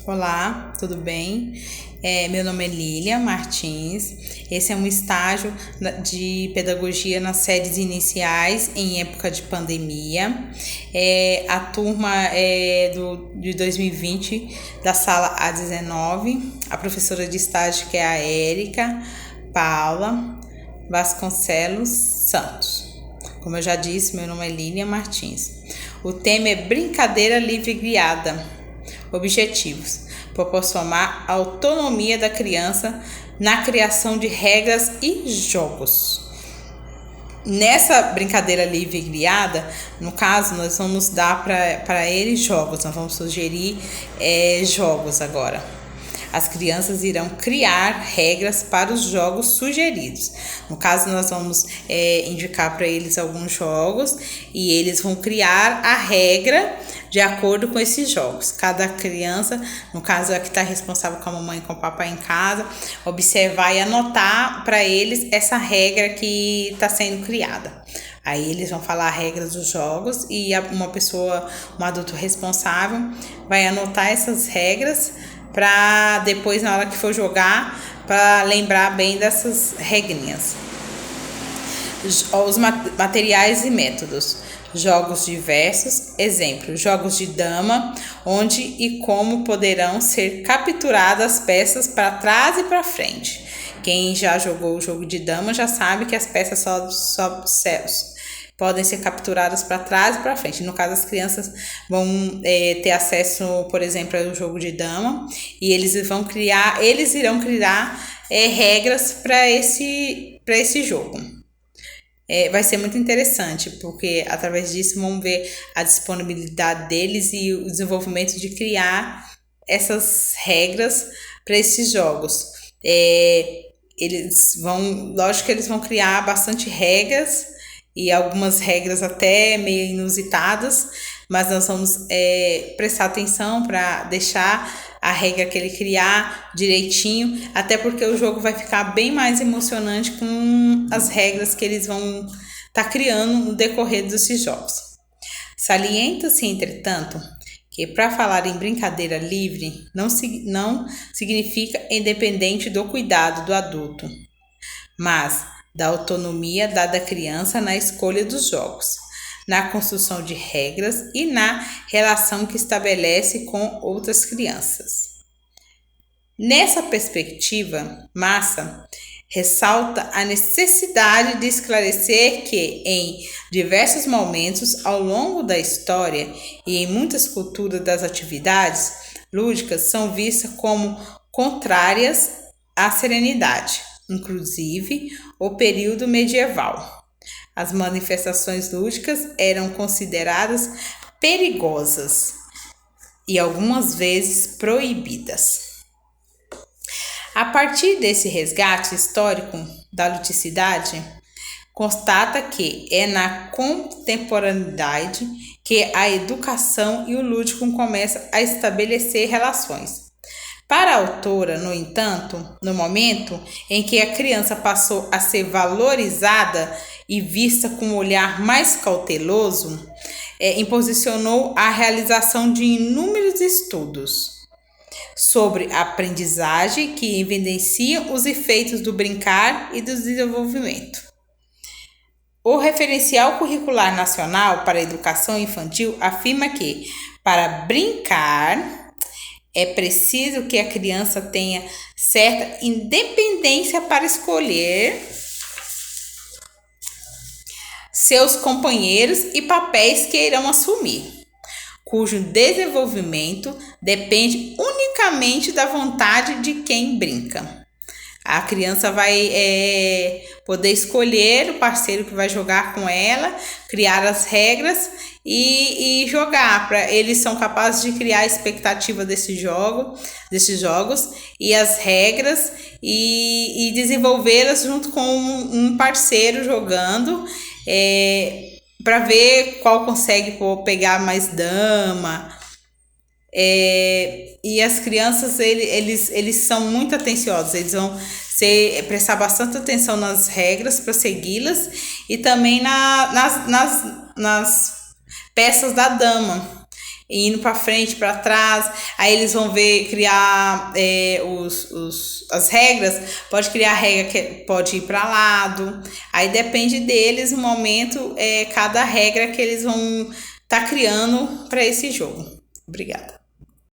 Olá, tudo bem? Meu nome é Lília Martins. Esse é um estágio de pedagogia nas séries iniciais em época de pandemia. A turma é de 2020 da sala A19. A professora de estágio que é a Érica Paula Vasconcelos Santos. Como eu já disse, meu nome é Lília Martins. O tema é brincadeira livre guiada. Objetivos: proporcionar a autonomia da criança na criação de regras e jogos. Nessa brincadeira livre e guiada, no caso, nós vamos dar para eles jogos, nós vamos sugerir jogos agora. As crianças irão criar regras para os jogos sugeridos. No caso, nós vamos indicar para eles alguns jogos e eles vão criar a regra de acordo com esses jogos. Cada criança, no caso, é a que está responsável com a mamãe e com o papai em casa, observar e anotar para eles essa regra que está sendo criada. Aí eles vão falar as regras dos jogos e um adulto responsável, vai anotar essas regras para depois, na hora que for jogar, para lembrar bem dessas regrinhas. Os materiais e métodos: jogos diversos, exemplo, jogos de dama, onde e como poderão ser capturadas peças para trás e para frente. Quem já jogou o jogo de dama já sabe que as peças só podem ser capturadas para trás e para frente. No caso, as crianças vão ter acesso, por exemplo, ao jogo de dama e eles irão criar regras para esse jogo. Vai ser muito interessante, porque através disso vamos ver a disponibilidade deles e o desenvolvimento de criar essas regras para esses jogos. Lógico que eles vão criar bastante regras e algumas regras até meio inusitadas, mas nós vamos prestar atenção para deixar a regra que ele criar direitinho, até porque o jogo vai ficar bem mais emocionante com as regras que eles vão estar criando no decorrer desses jogos. Salienta-se, entretanto, que para falar em brincadeira livre não significa independente do cuidado do adulto, mas da autonomia dada à criança na escolha dos jogos, na construção de regras e na relação que estabelece com outras crianças. Nessa perspectiva, Massa ressalta a necessidade de esclarecer que, em diversos momentos ao longo da história e em muitas culturas, das atividades lúdicas são vistas como contrárias à serenidade, inclusive o período medieval. As manifestações lúdicas eram consideradas perigosas e algumas vezes proibidas. A partir desse resgate histórico da ludicidade, constata que é na contemporaneidade que a educação e o lúdico começam a estabelecer relações. Para a autora, no entanto, no momento em que a criança passou a ser valorizada e vista com um olhar mais cauteloso, imposicionou a realização de inúmeros estudos sobre a aprendizagem que evidenciam os efeitos do brincar e do desenvolvimento. O Referencial Curricular Nacional para a Educação Infantil afirma que, para brincar, é preciso que a criança tenha certa independência para escolher seus companheiros e papéis que irão assumir, cujo desenvolvimento depende unicamente da vontade de quem brinca. A criança vai poder escolher o parceiro que vai jogar com ela, criar as regras e jogar. Eles são capazes de criar a expectativa desses jogos e as regras e desenvolvê-las junto com um parceiro jogando, para ver qual consegue pegar mais dama. E as crianças, eles são muito atenciosos, eles vão prestar bastante atenção nas regras para segui-las e também nas peças da dama. indo para frente, para trás. Aí eles vão ver, criar as regras. Pode criar regra que pode ir para lado. Aí depende deles no momento, cada regra que eles vão estar criando para esse jogo. Obrigada.